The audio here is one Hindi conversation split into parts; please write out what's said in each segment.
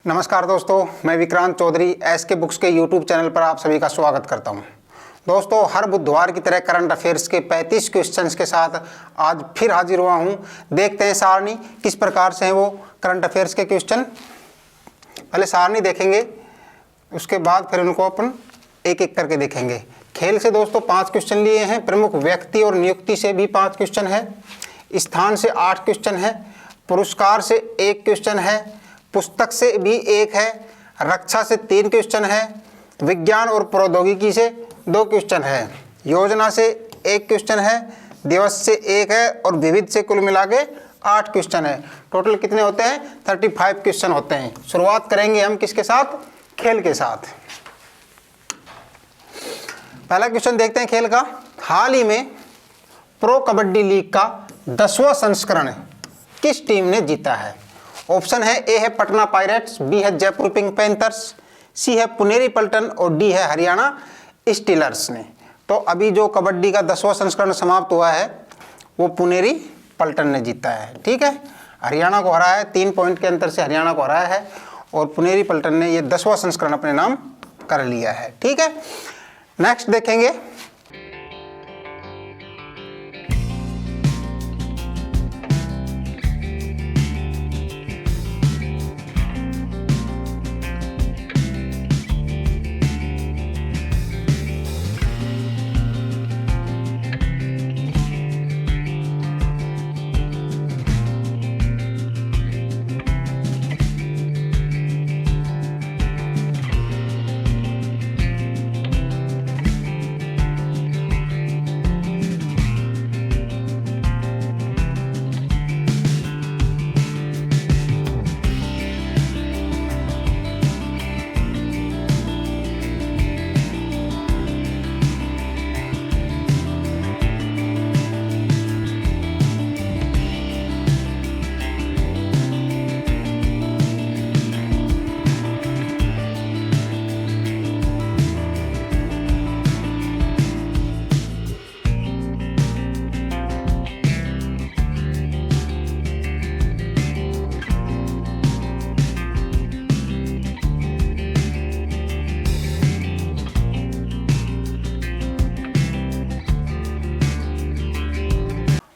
नमस्कार दोस्तों, मैं विक्रांत चौधरी एसके बुक्स के यूट्यूब चैनल पर आप सभी का स्वागत करता हूं। दोस्तों, हर बुधवार की तरह करंट अफेयर्स के 35 क्वेश्चंस के साथ आज फिर हाजिर हुआ हूं। देखते हैं सारणी किस प्रकार से हैं वो करंट अफेयर्स के क्वेश्चन। पहले सारणी देखेंगे, उसके बाद फिर उनको अपन एक एक करके देखेंगे। खेल से दोस्तों 5 क्वेश्चन लिए हैं, प्रमुख व्यक्ति और नियुक्ति से भी 5 क्वेश्चन है, स्थान से 8 क्वेश्चन है, पुरस्कार से 1 क्वेश्चन है, पुस्तक से भी 1 है, रक्षा से 3 क्वेश्चन है, विज्ञान और प्रौद्योगिकी से 2 क्वेश्चन है, योजना से 1 क्वेश्चन है, दिवस से 1 है और विविध से कुल मिला के 8 क्वेश्चन है। टोटल कितने होते हैं? 35 क्वेश्चन होते हैं। शुरुआत करेंगे हम किसके साथ? खेल के साथ। पहला क्वेश्चन देखते हैं खेल का। हाल ही में प्रो कबड्डी लीग का 10वां संस्करण किस टीम ने जीता है? ऑप्शन है ए है पटना पायरेट्स, बी है जयपुर पिंक पैंथर्स, सी है पुनेरी पल्टन और डी है हरियाणा स्टीलर्स ने। तो अभी जो कबड्डी का 10वां संस्करण समाप्त हुआ है वो पुनेरी पल्टन ने जीता है। ठीक है, हरियाणा को हराया है, 3 पॉइंट के अंतर से हरियाणा को हराया है और पुनेरी पल्टन ने ये 10वां संस्करण अपने नाम कर लिया है। ठीक है, नेक्स्ट देखेंगे।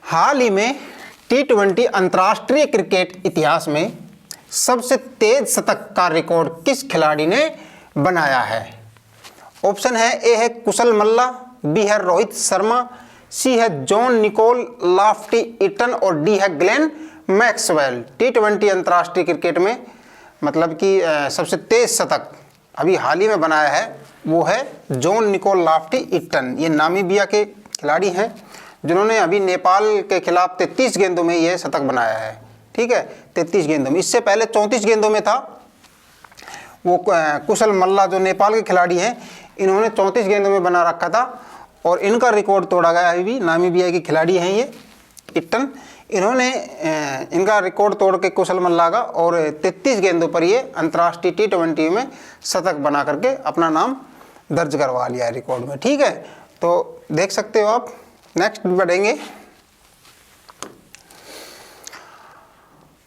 हाल ही में T20 अंतर्राष्ट्रीय क्रिकेट इतिहास में सबसे तेज शतक का रिकॉर्ड किस खिलाड़ी ने बनाया है? ऑप्शन है ए है कुशल मल्ला, बी है रोहित शर्मा, सी है जॉन निकोल लाफ्टी ईटन और डी है ग्लेन मैक्सवेल। T20 अंतर्राष्ट्रीय क्रिकेट में मतलब कि सबसे तेज शतक अभी हाल ही में बनाया है वो है जॉन निकोल लाफ्टी ईटन। ये नामीबिया के खिलाड़ी हैं जिन्होंने अभी नेपाल के खिलाफ 33 गेंदों में ये शतक बनाया है। ठीक है, 33 गेंदों में। इससे पहले 34 गेंदों में था वो कुशल मल्ला जो नेपाल के खिलाड़ी हैं, इन्होंने 34 गेंदों में बना रखा था और इनका रिकॉर्ड तोड़ा गया। अभी भी नामीबिया के खिलाड़ी हैं ये ईटन, इन्होंने इनका रिकॉर्ड तोड़ के कुशल मल्ला का और 33 गेंदों पर ये अंतर्राष्ट्रीय T20 में शतक बना करके अपना नाम दर्ज करवा लिया है रिकॉर्ड में। ठीक है, तो देख सकते हो आप। नेक्स्ट बढ़ेंगे।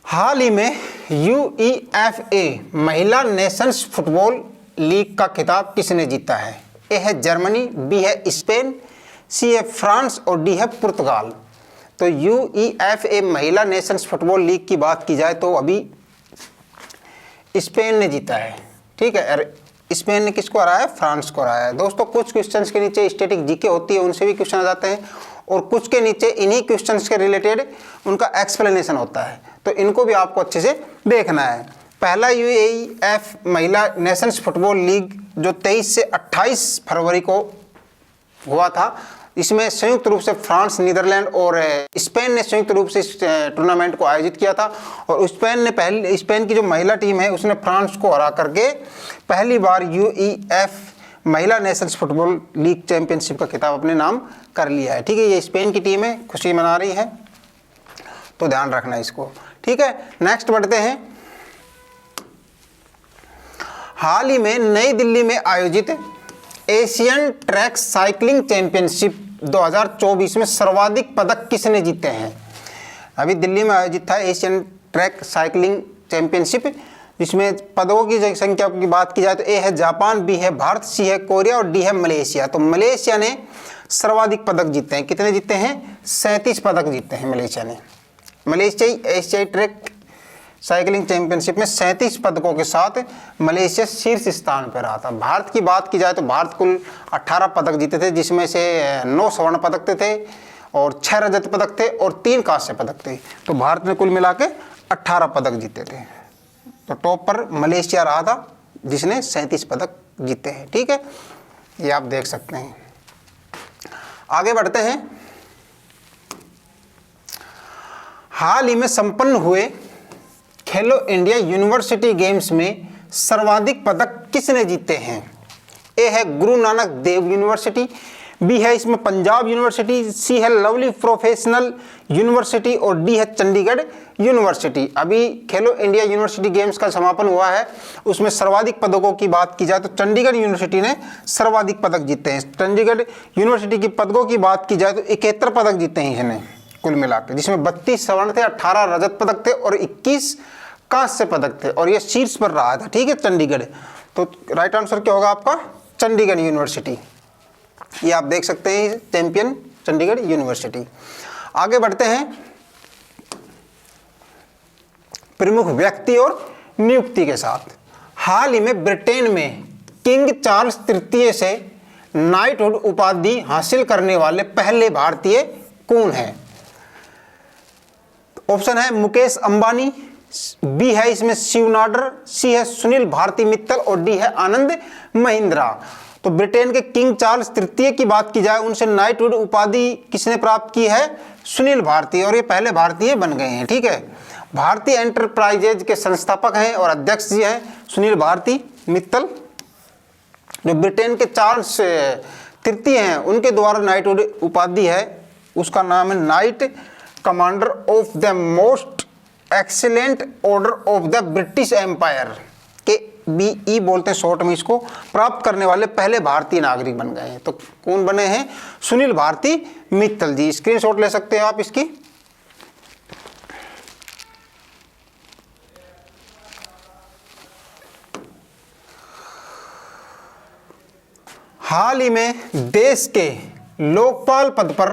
हाल ही में UEFA महिला नेशंस फुटबॉल लीग का खिताब किसने जीता है? ए है जर्मनी, बी है स्पेन, सी है फ्रांस और डी है पुर्तगाल। तो UEFA महिला नेशंस फुटबॉल लीग की बात की जाए तो अभी स्पेन ने जीता है। ठीक है, स्पेन ने किसको हराया है? फ्रांस को हराया है। दोस्तों, कुछ क्वेश्चंस के नीचे स्टैटिक जीके होती है, उनसे भी क्वेश्चन आ जाते हैं और कुछ के नीचे इन्हीं क्वेश्चंस के रिलेटेड उनका एक्सप्लेनेशन होता है, तो इनको भी आपको अच्छे से देखना है। पहला UEFA महिला नेशंस फुटबॉल लीग जो 23 से 28 फरवरी को हुआ था, इसमें संयुक्त रूप से फ्रांस, नीदरलैंड और स्पेन ने संयुक्त रूप से इस टूर्नामेंट को आयोजित किया था और स्पेन की जो महिला टीम है उसने फ्रांस को हरा करके पहली बार UEFA महिला नेशंस फुटबॉल लीग चैंपियनशिप का खिताब अपने नाम कर लिया है। ठीक है, ये स्पेन की टीम है, खुशी मना रही है, तो ध्यान रखना इसको। ठीक है, नेक्स्ट बढ़ते हैं। हाल ही में नई दिल्ली में आयोजित एशियन ट्रैक साइकिलिंग चैंपियनशिप 2024 में सर्वाधिक पदक किसने जीते हैं? अभी दिल्ली में आयोजित था एशियन ट्रैक साइकिलिंग चैंपियनशिप जिसमें पदकों की संख्या की बात की जाए तो ए है जापान, बी है भारत, सी है कोरिया और डी है मलेशिया। तो मलेशिया ने सर्वाधिक पदक जीते हैं। कितने जीते हैं? 37 पदक जीते हैं मलेशिया ने। मलेशियाई एशियाई ट्रैक साइकिलिंग चैंपियनशिप में 37 पदकों के साथ मलेशिया शीर्ष स्थान पर रहा था। भारत की बात की जाए तो भारत कुल 18 पदक जीते थे, जिसमें से 9 स्वर्ण पदक थे और 6 रजत पदक थे और 3 कांस्य पदक थे। तो भारत ने कुल मिला के 18 पदक जीते थे। तो टॉप पर मलेशिया रहा था जिसने 37 पदक जीते हैं। ठीक है, ये आप देख सकते हैं। आगे बढ़ते हैं। हाल ही में संपन्न हुए खेलो इंडिया यूनिवर्सिटी गेम्स में सर्वाधिक पदक किसने जीते हैं? ए है गुरु नानक देव यूनिवर्सिटी, बी है इसमें पंजाब यूनिवर्सिटी, सी है लवली प्रोफेशनल यूनिवर्सिटी और डी है चंडीगढ़ यूनिवर्सिटी। अभी खेलो इंडिया यूनिवर्सिटी गेम्स का समापन हुआ है, उसमें सर्वाधिक पदकों की बात की जाए तो चंडीगढ़ यूनिवर्सिटी ने सर्वाधिक पदक जीते हैं। चंडीगढ़ यूनिवर्सिटी की पदकों की बात की जाए तो 71 पदक जीते हैं इसने कुल मिलाकर, जिसमें 32 स्वर्ण थे, 18 रजत पदक थे और 21 कांस्य पदक थे और ये शीर्ष पर रहा था। ठीक है, चंडीगढ़। तो राइट आंसर क्या होगा आपका? चंडीगढ़ यूनिवर्सिटी। ये आप देख सकते हैं चैंपियन चंडीगढ़ यूनिवर्सिटी। आगे बढ़ते हैं प्रमुख व्यक्ति और नियुक्ति के साथ। हाल ही में ब्रिटेन में किंग चार्ल्स तृतीय से नाइटहुड उपाधि हासिल करने वाले पहले भारतीय कौन है? ऑप्शन है मुकेश अंबानी, बी है इसमें शिव नाडर, सी है सुनील भारती मित्तल और डी है आनंद महिंद्रा। तो ब्रिटेन के किंग चार्ल्स तृतीय की बात की जाए, उनसे नाइटहुड उपाधि किसने प्राप्त की है? सुनील भारती, और ये पहले भारतीय बन गए हैं। ठीक है, भारतीय एंटरप्राइजेज के संस्थापक हैं और अध्यक्ष जी हैं सुनील भारती मित्तल। जो ब्रिटेन के चार्ल्स तृतीय हैं उनके द्वारा नाइटहुड उपाधि है, उसका नाम है knight commander of the most excellent order of the British empire, K BE बोलते हैं शॉर्ट में इसको, प्राप्त करने वाले पहले भारतीय नागरिक बन गए हैं। तो कौन बने हैं? सुनील भारती मित्तल जी। स्क्रीनशॉट ले सकते हैं आप इसकी। हाल ही में देश के लोकपाल पद पर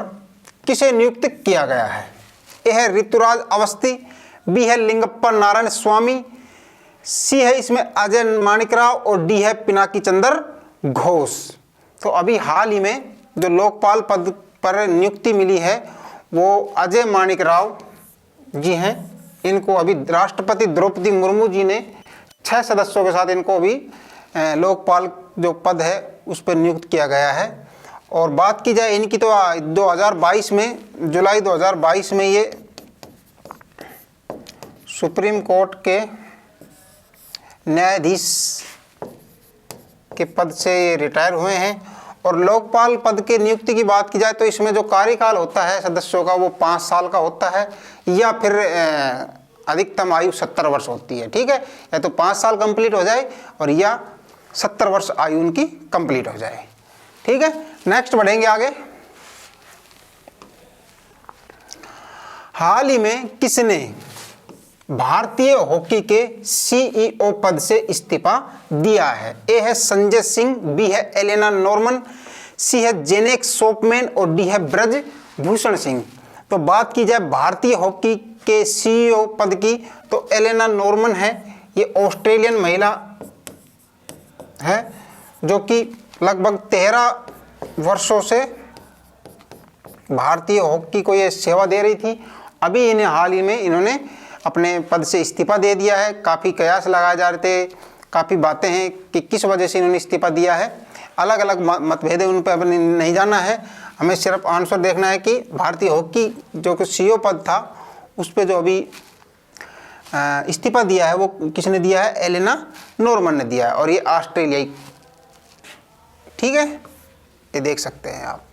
किसे नियुक्त किया गया है? ए है ऋतुराज अवस्थी, बी है लिंगप्पा नारायण स्वामी, सी है इसमें अजय माणिकराव और डी है पिनाकी चंद्र घोष। तो अभी हाल ही में जो लोकपाल पद पर नियुक्ति मिली है वो अजय माणिकराव जी हैं। इनको अभी राष्ट्रपति द्रौपदी मुर्मू जी ने 6 सदस्यों के साथ इनको अभी लोकपाल जो पद है उस पर नियुक्त किया गया है। और बात की जाए इनकी तो 2022 में, जुलाई 2022 में ये सुप्रीम कोर्ट के न्यायाधीश के पद से रिटायर हुए हैं। और लोकपाल पद के नियुक्ति की बात की जाए तो इसमें जो कार्यकाल होता है सदस्यों का वो 5 साल का होता है, या फिर अधिकतम आयु 70 वर्ष होती है। ठीक है, या तो 5 साल कंप्लीट हो जाए और या 70 वर्ष आयु उनकी कंप्लीट हो जाए। ठीक है, नेक्स्ट बढ़ेंगे आगे। हाल ही में किसने भारतीय हॉकी के CEO पद से इस्तीफा दिया है? ए है संजय सिंह, बी है एलेना नॉर्मन, सी है जेनेक सोपमैन और डी है ब्रज भूषण सिंह। तो बात की जाए भारतीय हॉकी के CEO पद की तो एलेना नॉर्मन है। ये ऑस्ट्रेलियन महिला है जो कि लगभग 13 वर्षों से भारतीय हॉकी को ये सेवा दे रही थी। अभी इन्हें हाल ही में इन्होंने अपने पद से इस्तीफा दे दिया है। काफ़ी कयास लगाए जा रहे थे, काफ़ी बातें हैं कि किस वजह से इन्होंने इस्तीफा दिया है। अलग अलग मतभेद है, उन पर अब नहीं जाना है, हमें सिर्फ आंसर देखना है कि भारतीय हॉकी जो कि CEO पद था उस पर जो अभी इस्तीफा दिया है वो किसने दिया है? एलेना नॉर्मन ने दिया है और ये ऑस्ट्रेलियाई। ठीक है, ये देख सकते हैं आप।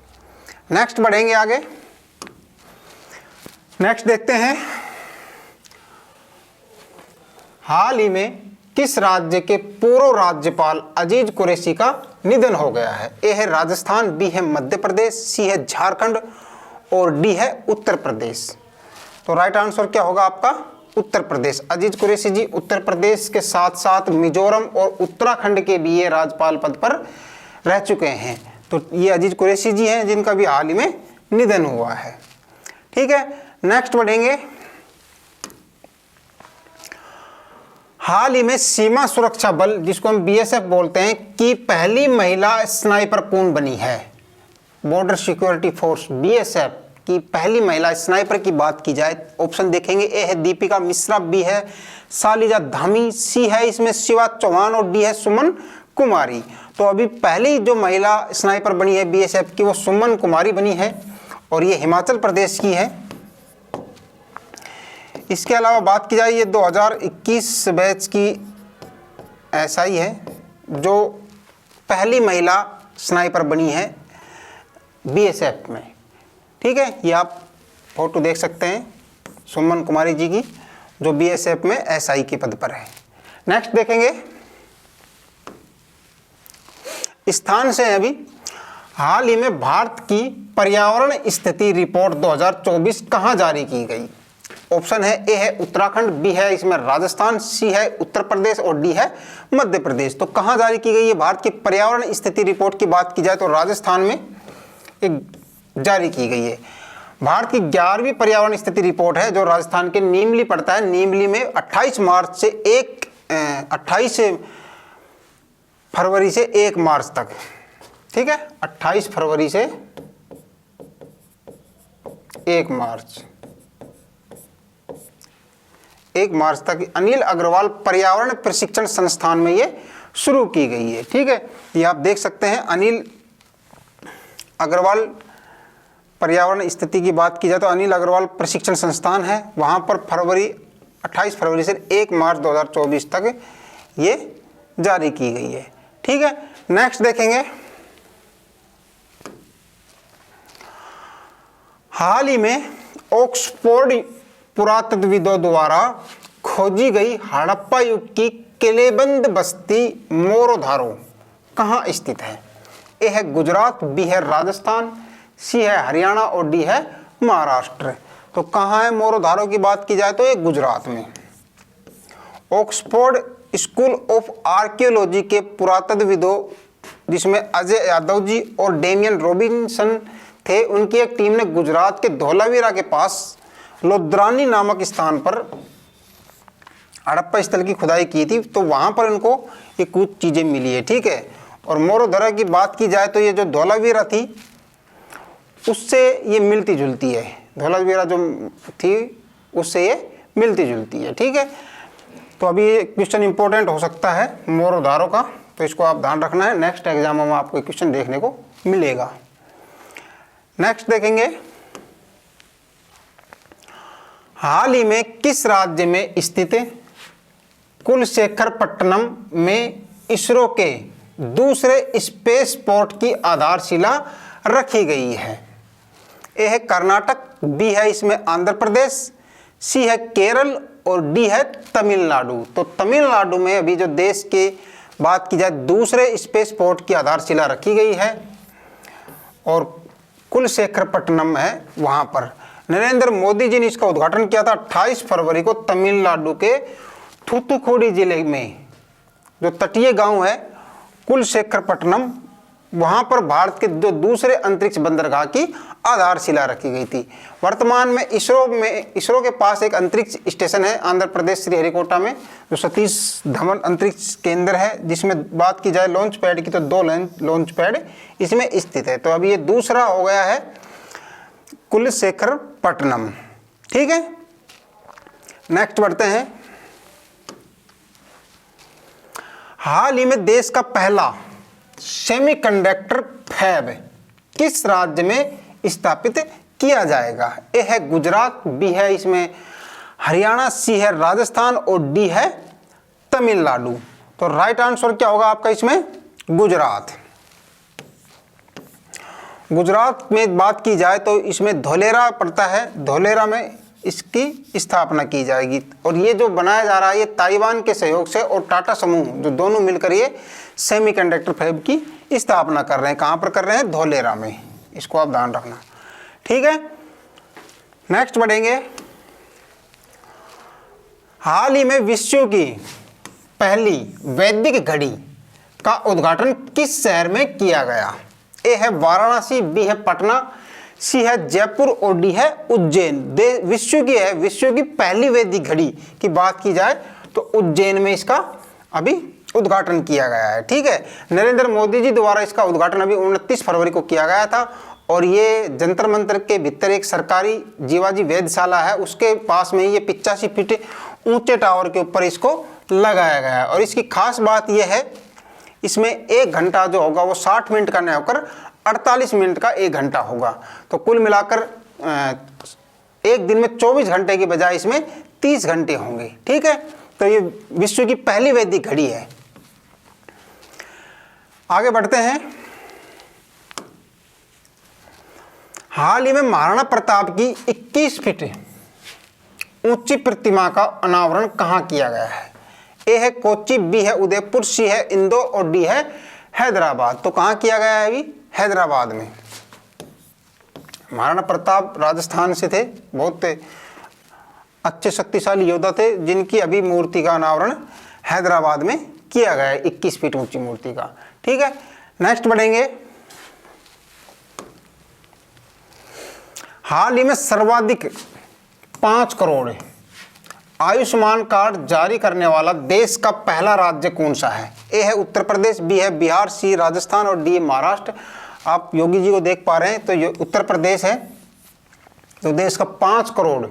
नेक्स्ट बढ़ेंगे आगे। नेक्स्ट देखते हैं हाल ही में किस राज्य के पूर्व राज्यपाल अजीज कुरैशी का निधन हो गया है? ए है राजस्थान, बी है मध्य प्रदेश, सी है झारखंड और डी है उत्तर प्रदेश। तो राइट आंसर क्या होगा आपका? उत्तर प्रदेश। अजीज कुरैशी जी उत्तर प्रदेश के साथ साथ मिजोरम और उत्तराखंड के भी ये राज्यपाल पद पर रह चुके हैं। तो ये अजीज कुरैशी जी हैं जिनका भी हाल ही में निधन हुआ है। ठीक है, नेक्स्ट बढ़ेंगे। हाल ही में सीमा सुरक्षा बल, जिसको हम बीएसएफ बोलते हैं, की पहली महिला स्नाइपर कौन बनी है? बॉर्डर सिक्योरिटी फोर्स बीएसएफ की पहली महिला स्नाइपर की बात की जाए, ऑप्शन देखेंगे। ए है दीपिका मिश्रा, बी है शालिजा धामी, सी है इसमें शिवा चौहान और डी है सुमन कुमारी। तो अभी पहली जो महिला स्नाइपर बनी है बीएसएफ की वो सुमन कुमारी बनी है और ये हिमाचल प्रदेश की है। इसके अलावा बात की जाए, ये 2021 बैच की एसआई है जो पहली महिला स्नाइपर बनी है बीएसएफ में। ठीक है, ये आप फोटो देख सकते हैं सुमन कुमारी जी की, जो बीएसएफ में एसआई के पद पर है। नेक्स्ट देखेंगे, स्थान से अभी हाल ही में भारत की पर्यावरण स्थिति रिपोर्ट 2024 कहाँ जारी की गई? ऑप्शन है ए है उत्तराखंड, बी है इसमें राजस्थान, सी है उत्तर प्रदेश और डी है मध्य प्रदेश। तो कहाँ जारी की गई है भारत की पर्यावरण स्थिति रिपोर्ट की बात की जाए तो राजस्थान में एक जारी की गई है। भारत की 11वीं पर्यावरण स्थिति रिपोर्ट है जो राजस्थान के नीमली पड़ता है। नीमली में 28 फरवरी से 1 मार्च तक, ठीक है, 28 फरवरी से 1 मार्च तक अनिल अग्रवाल पर्यावरण प्रशिक्षण संस्थान में ये शुरू की गई है। ठीक है, ये आप देख सकते हैं अनिल अग्रवाल पर्यावरण स्थिति की बात की जाए तो अनिल अग्रवाल प्रशिक्षण संस्थान है, वहाँ पर 28 फरवरी से 1 मार्च 2024 तक ये जारी की गई है। ठीक है, नेक्स्ट देखेंगे। हाल ही में ऑक्सफोर्ड पुरातत्वविदों द्वारा खोजी गई हड़प्पा युग की किलेबंद बस्ती मोरोधारो कहाँ स्थित है? ए है गुजरात, बी है राजस्थान, सी है हरियाणा और डी है महाराष्ट्र। तो कहाँ है मोरोधारो की बात की जाए तो ये गुजरात में। ऑक्सफोर्ड स्कूल ऑफ आर्कियोलॉजी के पुरातत्वविदों जिसमें अजय यादव जी और डेमियन रॉबिन्सन थे, उनकी एक टीम ने गुजरात के धोलावीरा के पास लोद्रानी नामक स्थान पर हड़प्पा स्थल की खुदाई की थी। तो वहाँ पर इनको ये कुछ चीज़ें मिली है। ठीक है, और मोरोधारा की बात की जाए तो ये जो धोलावीरा थी उससे ये मिलती जुलती है, धोलावीरा जो थी उससे ये मिलती जुलती है। ठीक है, तो अभी ये क्वेश्चन इंपॉर्टेंट हो सकता है मोरोधारो का, तो इसको आप ध्यान रखना है, नेक्स्ट एग्जाम में आपको क्वेश्चन देखने को मिलेगा। नेक्स्ट देखेंगे, हाल ही में किस राज्य में स्थित कुलशेखरपट्टनम में इसरो के दूसरे स्पेस पोर्ट की आधारशिला रखी गई है? ए है कर्नाटक, बी है इसमें आंध्र प्रदेश, सी है केरल और डी है तमिलनाडु। तो तमिलनाडु में अभी जो देश के बात की जाए दूसरे स्पेस पोर्ट की आधारशिला रखी गई है और कुलशेखरपट्टनम है वहाँ पर। नरेंद्र मोदी जी ने इसका उद्घाटन किया था 28 फरवरी को तमिलनाडु के थूथुकुडी जिले में जो तटीय गांव है कुलशेखरपट्टनम, वहाँ पर भारत के जो दूसरे अंतरिक्ष बंदरगाह की आधारशिला रखी गई थी। वर्तमान में इसरो के पास एक अंतरिक्ष स्टेशन है आंध्र प्रदेश श्रीहरिकोटा में जो सतीश धवन अंतरिक्ष केंद्र है, जिसमें बात की जाए लॉन्च पैड की तो 2 लॉन्च पैड इसमें स्थित है। तो अभी ये दूसरा हो गया है कुलशेखरपट्टनम। ठीक है, नेक्स्ट बढ़ते हैं। हाल ही में देश का पहला सेमीकंडक्टर फैब किस राज्य में स्थापित किया जाएगा? ए है गुजरात, बी है इसमें हरियाणा, सी है राजस्थान और डी है तमिलनाडु। तो राइट आंसर क्या होगा आपका इसमें? गुजरात। गुजरात में बात की जाए तो इसमें धोलेरा पड़ता है, धोलेरा में इसकी स्थापना की जाएगी। और ये जो बनाया जा रहा है ये ताइवान के सहयोग से और टाटा समूह जो दोनों मिलकर ये सेमीकंडक्टर फैब की स्थापना कर रहे हैं। कहाँ पर कर रहे हैं? धोलेरा में। इसको आप ध्यान रखना। ठीक है, नेक्स्ट बढ़ेंगे। हाल ही में विश्व की पहली वैदिक घड़ी का उद्घाटन किस शहर में किया गया? ए है वाराणसी, बी है पटना, सी है जयपुर और डी है उज्जैन। विश्व की है, विश्व की पहली वैदिक घड़ी की बात की जाए तो उज्जैन में इसका अभी उद्घाटन किया गया है। ठीक है, नरेंद्र मोदी जी द्वारा इसका उद्घाटन अभी 29 फरवरी को किया गया था और ये जंतर मंतर के भीतर एक सरकारी जीवाजी वेधशाला है, उसके पास में ये 85 फीट ऊंचे टावर के ऊपर इसको लगाया गया है। और इसकी खास बात यह है, इसमें 1 घंटा जो होगा वो 60 मिनट का नहीं होकर 48 मिनट का 1 घंटा होगा। तो कुल मिलाकर एक दिन में 24 घंटे की बजाय इसमें 30 घंटे होंगे। ठीक है, तो ये विश्व की पहली वैदिक घड़ी है। आगे बढ़ते हैं। हाल ही में महाराणा प्रताप की 21 फीट ऊंची प्रतिमा का अनावरण कहां किया गया है? ए है कोच्चि, बी है उदयपुर, सी है इंदौर और डी है हैदराबाद। तो कहां किया गया है? अभी हैदराबाद में। महाराणा प्रताप राजस्थान से थे, बहुत अच्छे शक्तिशाली योद्धा थे, जिनकी अभी मूर्ति का अनावरण हैदराबाद में किया गया है, 21 फीट ऊंची मूर्ति का। ठीक है, नेक्स्ट बढ़ेंगे। हाल ही में सर्वाधिक 5 करोड़ आयुष्मान कार्ड जारी करने वाला देश का पहला राज्य कौन सा है? ए है उत्तर प्रदेश, बी है बिहार, सी राजस्थान और डी महाराष्ट्र। आप योगी जी को देख पा रहे हैं, तो ये उत्तर प्रदेश है। तो देश का 5 करोड़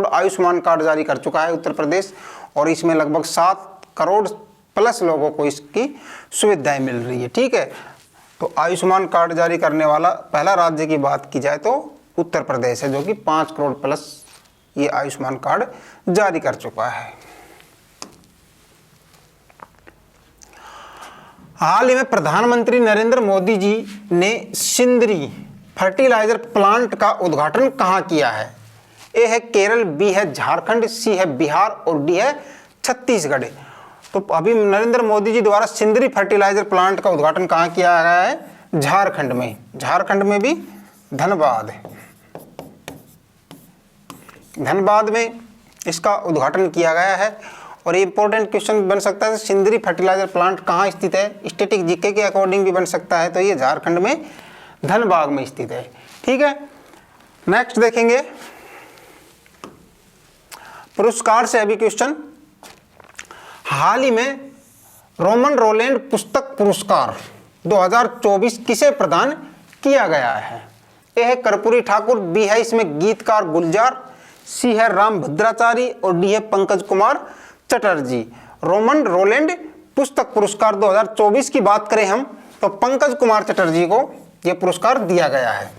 आयुष्मान कार्ड जारी कर चुका है उत्तर प्रदेश, और इसमें लगभग 7 करोड़ प्लस लोगों को इसकी सुविधाएं मिल रही है। ठीक है, तो आयुष्मान कार्ड जारी करने वाला पहला राज्य की बात की जाए तो उत्तर प्रदेश है, जो कि 5 करोड़ प्लस ये आयुष्मान कार्ड जारी कर चुका है। हाल ही में प्रधानमंत्री नरेंद्र मोदी जी ने सिंदरी फर्टिलाइजर प्लांट का उद्घाटन कहां किया है? ए है केरल, बी है झारखंड, सी है बिहार और डी है छत्तीसगढ़। तो अभी नरेंद्र मोदी जी द्वारा सिंदरी फर्टिलाइजर प्लांट का उद्घाटन कहां किया गया है? झारखंड में। झारखंड में भी धनबाद में इसका उद्घाटन किया गया है। और ये इंपॉर्टेंट क्वेश्चन बन सकता है, सिंदरी फर्टिलाइजर प्लांट कहाँ स्थित है? स्टैटिक जीके के अकॉर्डिंग भी बन सकता है। तो ये झारखंड में धनबाद में स्थित है। ठीक है, नेक्स्ट देखेंगे पुरस्कार से अभी क्वेश्चन। हाल ही में रोमन रोलैंड पुस्तक पुरस्कार 2024 किसे प्रदान किया गया है? ए है कर्पूरी ठाकुर, बी है इसमें गीतकार गुलजार, सी है राम भद्राचारी और डी है पंकज कुमार चटर्जी। रोमन रोलैंड पुस्तक पुरस्कार 2024 की बात करें हम तो पंकज कुमार चटर्जी को यह पुरस्कार दिया गया है।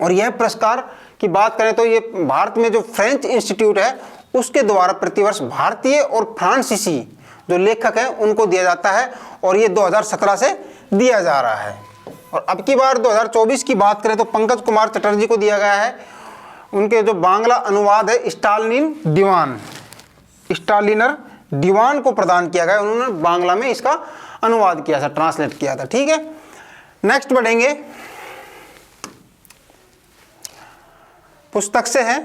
और यह पुरस्कार की बात करें तो ये भारत में जो फ्रेंच इंस्टीट्यूट है उसके द्वारा प्रतिवर्ष भारतीय और फ्रांसीसी जो लेखक हैं उनको दिया जाता है, और ये 2017 से दिया जा रहा है। और अब की बार 2024 की बात करें तो पंकज कुमार चटर्जी को दिया गया है। उनके जो बांग्ला अनुवाद है स्टालिनर दीवान को प्रदान किया गया। उन्होंने बांग्ला में इसका अनुवाद किया था, ट्रांसलेट किया था। ठीक है, नेक्स्ट बढ़ेंगे। पुस्तक से है,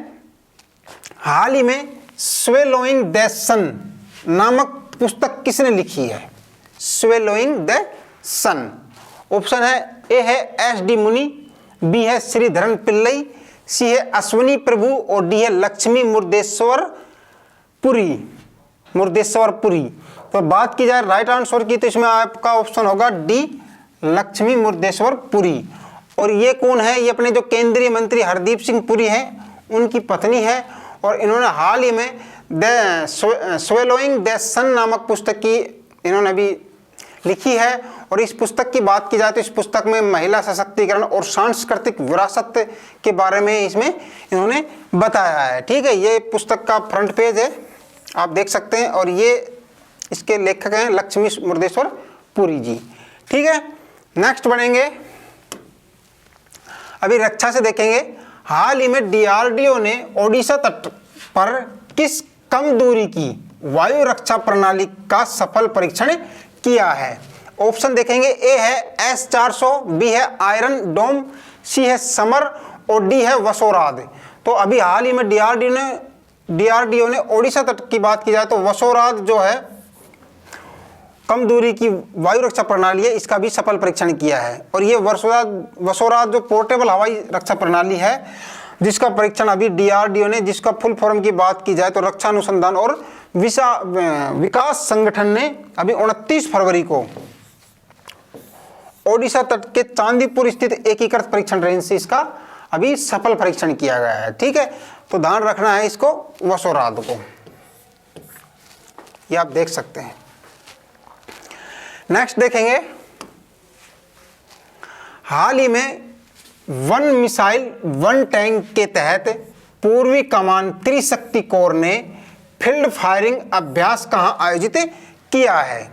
हाल ही में स्वेलोइंग द सन नामक पुस्तक किसने लिखी है? Swallowing the sun. ऑप्शन है, ए है एस.डी. मुनि, बी है श्रीधरन पिल्लई, सी है अश्विनी प्रभु और डी है लक्ष्मी मुर्देश्वर पुरी। तो बात की जाए राइट आंसर की तो इसमें आपका ऑप्शन होगा डी, लक्ष्मी मुर्देश्वर पुरी। और ये कौन है? ये अपने जो केंद्रीय मंत्री हरदीप सिंह पुरी हैं उनकी पत्नी है, और इन्होंने हाल ही में द स्वेलोइंग द सन नामक पुस्तक की इन्होंने अभी लिखी है। और इस पुस्तक की बात की जाए तो इस पुस्तक में महिला सशक्तिकरण और सांस्कृतिक विरासत के बारे में इसमें इन्होंने बताया है। ठीक है, ये पुस्तक का फ्रंट पेज है, आप देख सकते हैं, और ये इसके लेखक हैं लक्ष्मी मुर्देश्वर पुरी जी। ठीक है, नेक्स्ट बढ़ेंगे। अभी रक्षा से देखेंगे। हाल ही में डीआरडीओ ने ओडिशा तट पर किस कम दूरी की वायु रक्षा प्रणाली का सफल परीक्षण किया है? ऑप्शन देखेंगे, ए है S-400, बी है आयरन डोम, सी है समर और डी है वसोराद। तो अभी हाल ही में डीआरडीओ ने डीआरडीओ ने ओडिशा तट की बात की जाए तो वसोराज जो है कम दूरी की वायु रक्षा प्रणाली है, इसका भी सफल परीक्षण किया है। और ये वसोराज जो पोर्टेबल हवाई रक्षा प्रणाली है जिसका परीक्षण अभी डीआरडीओ ने, जिसका फुल फॉर्म की बात की जाए तो रक्षा अनुसंधान और विकास संगठन ने अभी 29 फरवरी को ओडिशा तट के चांदीपुर स्थित एकीकृत परीक्षण रेंज से इसका अभी सफल परीक्षण किया गया है। ठीक है, तो ध्यान रखना है इसको, वसोराज को, ये आप देख सकते हैं। नेक्स्ट देखेंगे, हाल ही में 1 मिसाइल 1 टैंक के तहत पूर्वी कमान त्रिशक्ति कोर ने फील्ड फायरिंग अभ्यास कहां आयोजित किया है?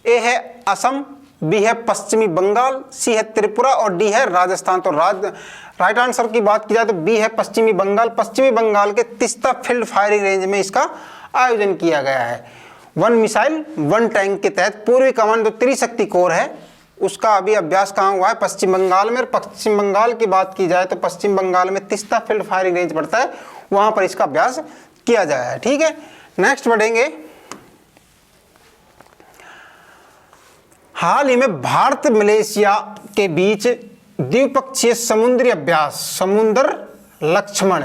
ए है असम, बी है पश्चिमी बंगाल, सी है त्रिपुरा और डी है राजस्थान। तो राइट आंसर की बात की जाए तो बी है पश्चिमी बंगाल। पश्चिमी बंगाल के तिस्ता फील्ड फायरिंग रेंज में इसका आयोजन किया गया है। 1 मिसाइल 1 टैंक के तहत पूर्वी कमान जो त्रिशक्ति कोर है उसका अभी अभ्यास कहाँ हुआ है? पश्चिम बंगाल में। पश्चिम बंगाल की बात की जाए तो पश्चिम बंगाल में तिस्ता फील्ड फायरिंग रेंज पड़ता है, वहां पर इसका अभ्यास किया जाए है। ठीक है, नेक्स्ट बढ़ेंगे, हाल ही में भारत मलेशिया के बीच द्विपक्षीय समुद्री अभ्यास समुद्र लक्ष्मण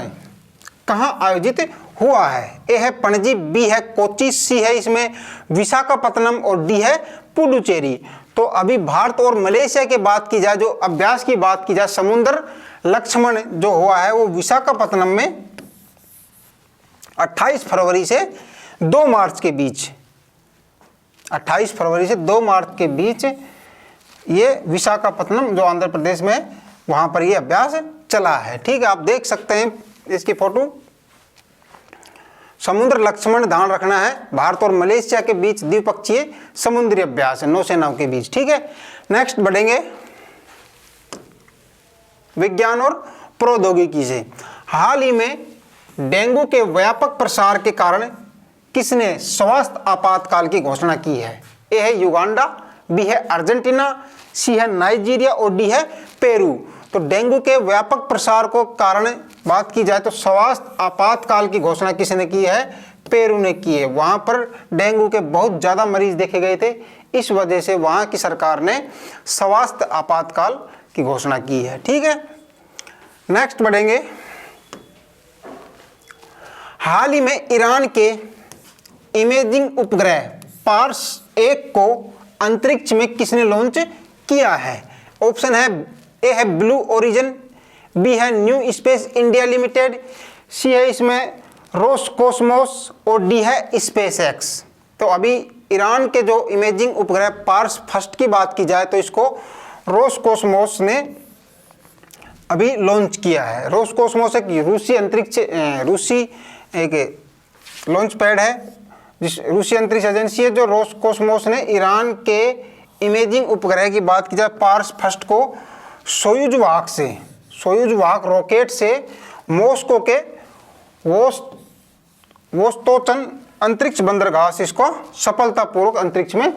कहां आयोजित हुआ है? ए है पणजी, बी है कोच्चि, सी है इसमें विशाखापत्तनम और डी है पुडुचेरी। तो अभी भारत और मलेशिया की बात की जाए, जो अभ्यास की बात की जाए, समुद्र लक्ष्मण जो हुआ है वो विशाखापत्तनम में 28 फरवरी से 2 मार्च के बीच, 28 फरवरी से 2 मार्च के बीच ये विशाखापत्तनम जो आंध्र प्रदेश में, वहां पर ये अभ्यास चला है। ठीक है, आप देख सकते हैं इसकी फोटो। समुद्र लक्ष्मण ध्यान रखना है, भारत और मलेशिया के बीच द्विपक्षीय समुद्री अभ्यास है नौसेनाओं के बीच। ठीक है, नेक्स्ट बढ़ेंगे, विज्ञान और प्रौद्योगिकी से। हाल ही में डेंगू के व्यापक प्रसार के कारण किसने स्वास्थ्य आपातकाल की घोषणा की है? ए है युगांडा, बी है अर्जेंटीना, सी है नाइजीरिया और डी है पेरू। तो डेंगू के व्यापक प्रसार को कारण बात की जाए तो स्वास्थ्य आपातकाल की घोषणा किसने की है? पेरू ने की है। वहां पर डेंगू के बहुत ज्यादा मरीज देखे गए थे, इस वजह से वहां की सरकार ने स्वास्थ्य आपातकाल की घोषणा की है। ठीक है, नेक्स्ट बढ़ेंगे, हाल ही में ईरान के इमेजिंग उपग्रह पार्स 1 को अंतरिक्ष में किसने लॉन्च किया है? ऑप्शन है, ए है ब्लू ओरिजिन, बी है न्यू स्पेस इंडिया लिमिटेड, सी है इसमें रोसकोसमोस और डी है स्पेस एक्स। तो अभी ईरान के जो इमेजिंग उपग्रह पार्स फर्स्ट की बात की जाए तो इसको रोसकोसमोस ने अभी लॉन्च किया है। रोसकोसमोस एक रूसी एक लॉन्च पैड है, जिस रूसी अंतरिक्ष एजेंसी है जो रोसकोसमोस ने ईरान के इमेजिंग उपग्रह की बात की जाए पार्स फर्स्ट को सोयूज वाहक रॉकेट से मॉस्को के वोस्तोचन अंतरिक्ष बंदरगाह से इसको सफलतापूर्वक अंतरिक्ष में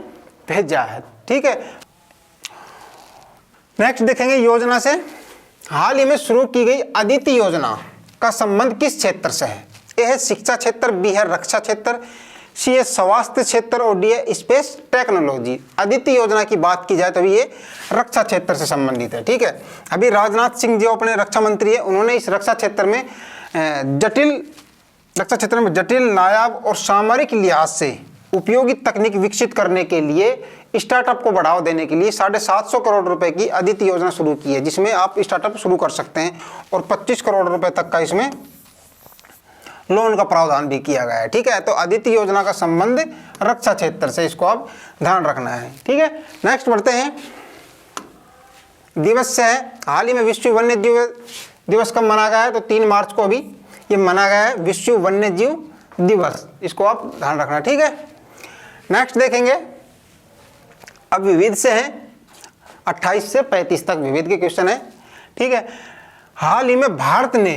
भेजा है। ठीक है, नेक्स्ट देखेंगे योजना से। हाल ही में शुरू की गई अदिति योजना का संबंध किस क्षेत्र से है? ए है शिक्षा क्षेत्र, बी है रक्षा क्षेत्र, सी है स्वास्थ्य क्षेत्र और डी है स्पेस टेक्नोलॉजी। अदिति योजना की बात की जाए तो ये रक्षा क्षेत्र से संबंधित है। ठीक है, अभी राजनाथ सिंह जो अपने रक्षा मंत्री है, उन्होंने इस रक्षा क्षेत्र में जटिल, नायाब और सामरिक लिहाज से उपयोगी तकनीक विकसित करने के लिए स्टार्टअप को बढ़ावा देने के लिए 750 करोड़ रुपए की अदिति योजना शुरू की है, जिसमें आप स्टार्टअप शुरू कर सकते हैं और 25 करोड़ रुपए तक का इसमें लोन का प्रावधान भी किया गया है। ठीक है, तो अदिति योजना का संबंध रक्षा क्षेत्र से, इसको आप ध्यान रखना है। ठीक है, नेक्स्ट बढ़ते हैं, दिवस से है। हाल ही में विश्व वन्य जीव दिवस कब मनाया गया है? तो 3 मार्च को अभी ये मनाया गया है विश्व वन्य जीव दिवस, इसको आप ध्यान रखना। ठीक है, नेक्स्ट देखेंगे, अब विविध से है, 28 से 35 तक विविध के क्वेश्चन है। ठीक है, हाल ही में भारत ने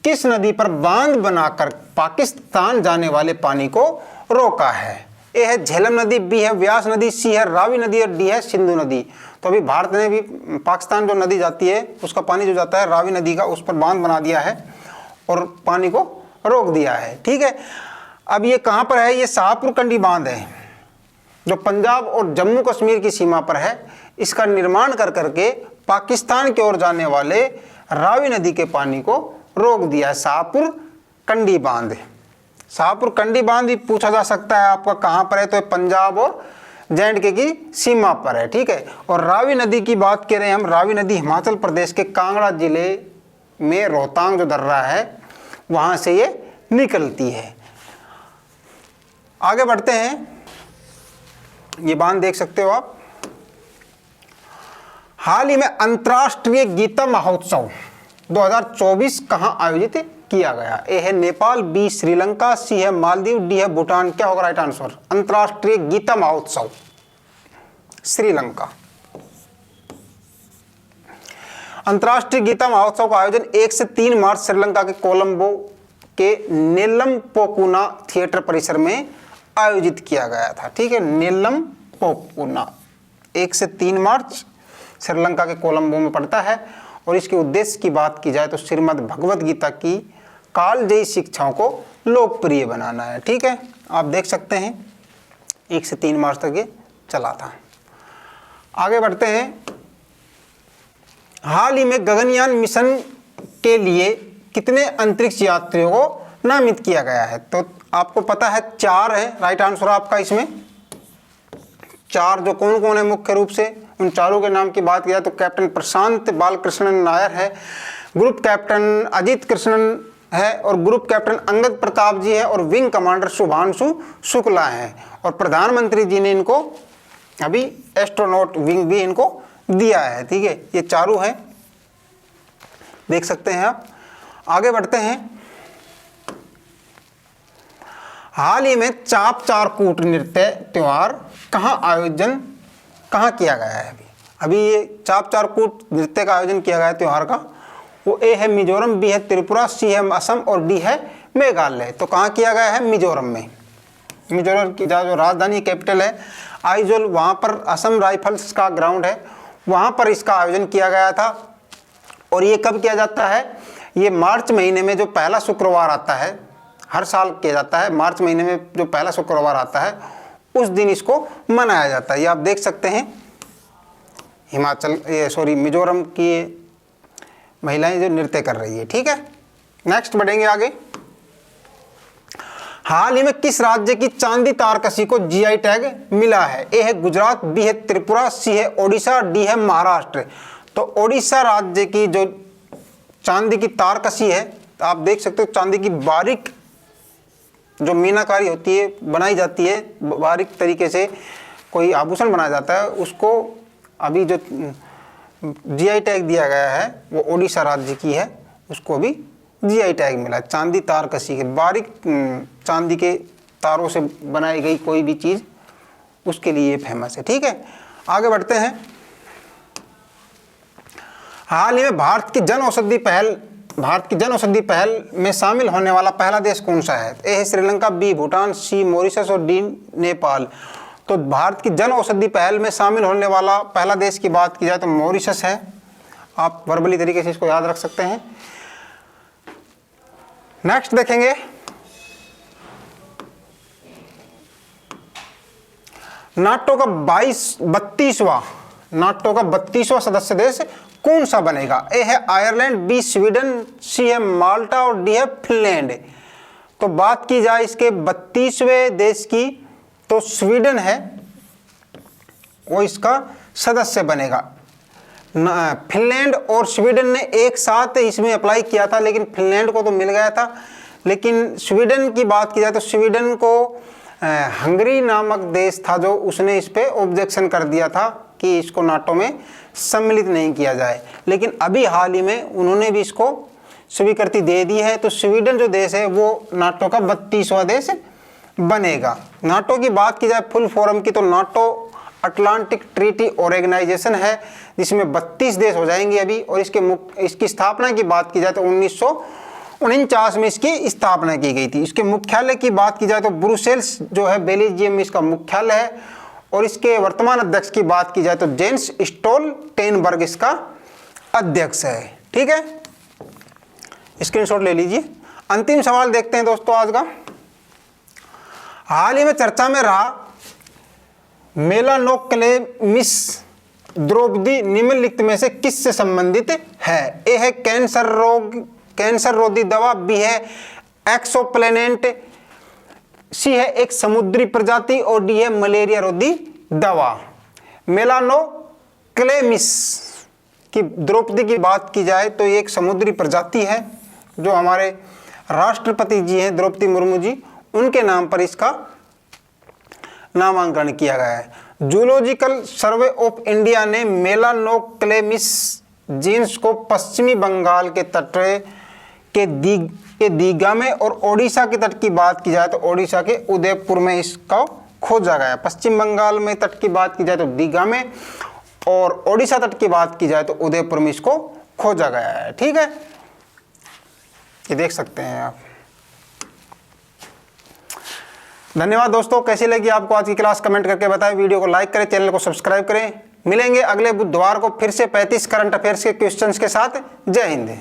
किस नदी पर बांध बनाकर पाकिस्तान जाने वाले पानी को रोका है? ए है झेलम नदी, बी है व्यास नदी, सी है रावी नदी और डी है सिंधु नदी। तो अभी भारत ने भी पाकिस्तान जो नदी जाती है उसका पानी जो जाता है रावी नदी का, उस पर बांध बना दिया है और पानी को रोक दिया है। ठीक है, अब ये कहाँ पर है? ये शाहपुर कंडी बांध है जो पंजाब और जम्मू कश्मीर की सीमा पर है। इसका निर्माण कर करके पाकिस्तान की ओर जाने वाले रावी नदी के पानी को रोक दिया है, शाहपुर कंडी बांध। शाहपुर कंडी बांध भी पूछा जा सकता है आपका कहाँ पर है, तो पंजाब और J&K की सीमा पर है। ठीक है, और रावी नदी की बात करें हम, रावी नदी हिमाचल प्रदेश के कांगड़ा जिले में रोहतांग जो दर्रा है वहाँ से ये निकलती है। आगे बढ़ते हैं, ये बांध देख सकते हो आप। हाल ही में अंतर्राष्ट्रीय गीता महोत्सव 2024 कहाँ आयोजित किया गया? ए है नेपाल, बी श्रीलंका, सी है मालदीव, डी है भूटान। क्या होगा राइट आंसर? अंतर्राष्ट्रीय गीता महोत्सव श्रीलंका। अंतर्राष्ट्रीय गीता महोत्सव का आयोजन 1 से 3 मार्च श्रीलंका के कोलंबो के नेल्लम पोकुना थिएटर परिसर में आयोजित किया गया था। ठीक है, नेल्लम पोकुना 1 से 3 मार्च श्रीलंका के कोलंबो में पड़ता है। और इसके उद्देश्य की बात की जाए तो श्रीमद् भगवद गीता की कालजयी शिक्षाओं को लोकप्रिय बनाना है। ठीक है, आप देख सकते हैं 1 से 3 मार्च तक ये चला था। आगे बढ़ते हैं, हाल ही में गगनयान मिशन के लिए कितने अंतरिक्ष यात्रियों को नामित किया गया है? तो आपको पता है 4 है राइट आंसर आपका इसमें। 4 जो कौन कौन है मुख्य रूप से? उन चारों के नाम की बात किया तो कैप्टन प्रशांत बालकृष्णन नायर है, ग्रुप कैप्टन अजीत कृष्णन है, और ग्रुप कैप्टन अंगद प्रताप जी है, और विंग कमांडर शुभांशु शुक्ला है। और प्रधानमंत्री जी ने इनको अभी एस्ट्रोनॉट विंग भी इनको दिया है। ठीक है, ये चारों हैं, देख सकते हैं आप। आगे बढ़ते हैं, हाल ही में चाप चारकूट नृत्य त्योहार कहाँ किया गया है? अभी ये चाप चारकूट नृत्य का आयोजन किया गया है त्योहार का। वो ए है मिजोरम, बी है त्रिपुरा, सी है असम और डी है मेघालय। तो कहाँ किया गया है? मिजोरम में। मिजोरम की जो राजधानी कैपिटल है आइजोल, वहाँ पर असम राइफल्स का ग्राउंड है, वहाँ पर इसका आयोजन किया गया था। और ये कब किया जाता है? ये मार्च महीने में जो पहला शुक्रवार आता है, हर साल किया जाता है। मार्च महीने में जो पहला शुक्रवार आता है उस दिन इसको मनाया जाता है। ये आप देख सकते हैं मिजोरम की महिलाएं जो नृत्य कर रही है। ठीक है, नेक्स्ट बढ़ेंगे आगे। हाल ही में किस राज्य की चांदी तारकसी को जीआई टैग मिला है? ए है गुजरात, बी है त्रिपुरा, सी है ओडिशा, डी है महाराष्ट्र। तो ओडिशा राज्य की जो चांदी की तारकसी है, तो आप देख सकते हो चांदी की बारीक जो मीनाकारी होती है, बनाई जाती है बारीक तरीके से, कोई आभूषण बनाया जाता है, उसको अभी जो जीआई टैग दिया गया है वो ओडिशा राज्य की है, उसको भी जीआई टैग मिला। चांदी तारकसी के बारीक चांदी के तारों से बनाई गई कोई भी चीज़, उसके लिए ये फेमस है। ठीक है, आगे बढ़ते हैं। हाल ही में भारत की जन औषधि पहल में शामिल होने वाला पहला देश कौन सा है? ए है श्रीलंका, बी भूटान, सी मॉरिशस और डी नेपाल। तो भारत की जन औषधि पहल में शामिल होने वाला पहला देश की बात की जाए तो मॉरिशस है। आप वर्बली तरीके से इसको याद रख सकते हैं। नेक्स्ट देखेंगे, नाटो का 32वां सदस्य देश कौन सा बनेगा? ए है आयरलैंड, बी स्वीडन, सी है माल्टा और डी है फिनलैंड। तो बात की जाए इसके 32वें देश की तो स्वीडन है, वो इसका सदस्य बनेगा। फिनलैंड और स्वीडन ने एक साथ इसमें अप्लाई किया था, लेकिन फिनलैंड को तो मिल गया था। लेकिन स्वीडन की बात की जाए तो स्वीडन को हंगरी नामक देश था जो उसने इस पे ऑब्जेक्शन कर दिया था कि इसको नाटो में सम्मिलित नहीं किया जाए। लेकिन अभी हाल ही में उन्होंने भी इसको स्वीकृति दे दी है। तो स्वीडन जो देश है वो नाटो का 32वां देश बनेगा। नाटो की बात की जाए फुल फॉर्म की तो नाटो अटलांटिक ट्रीटी ऑर्गेनाइजेशन है, जिसमें 32 देश हो जाएंगे अभी। और इसकी स्थापना की बात की जाए तो 1949 में इसकी स्थापना की गई थी। इसके मुख्यालय की बात की जाए तो ब्रुसेल्स जो है बेल्जियम में इसका मुख्यालय है। और इसके वर्तमान अध्यक्ष की बात की जाए तो जेंस स्टोल्टेनबर्ग इसका अध्यक्ष है। ठीक है, स्क्रीनशॉट ले लीजिए। अंतिम सवाल देखते हैं दोस्तों आज का। हाल ही में चर्चा में रहा मेलानोक्लेमिस द्रौपदी निम्नलिखित में से किससे संबंधित है? ए है कैंसर रोधी दवा, बी है एक्सोप्लेनेंट, सी है एक समुद्री प्रजाति और डी है मलेरिया रोधी दवा। मेलानोक्लेमिस की द्रौपदी की बात की जाए तो ये एक समुद्री प्रजाति है जो हमारे राष्ट्रपति जी हैं द्रौपदी मुर्मू जी, उनके नाम पर इसका नामांकन किया गया है। जूलॉजिकल सर्वे ऑफ इंडिया ने मेलानोक्लेमिस जीन्स को पश्चिमी बंगाल के तट के दीघा में और ओडिशा के तट की बात की जाए तो ओडिशा के उदयपुर में इसका खोजा गया। पश्चिम बंगाल में तट की बात की जाए तो दीघा में और ओडिशा तट की बात की जाए तो उदयपुर में इसको खोजा गया है। ठीक है, ये देख सकते हैं आप। धन्यवाद दोस्तों। कैसी लगी आपको आज की क्लास कमेंट करके बताएं, वीडियो को लाइक करें, चैनल को सब्सक्राइब करें। मिलेंगे अगले बुधवार को फिर से 35 करंट अफेयर्स के क्वेश्चंस के साथ। जय हिंद।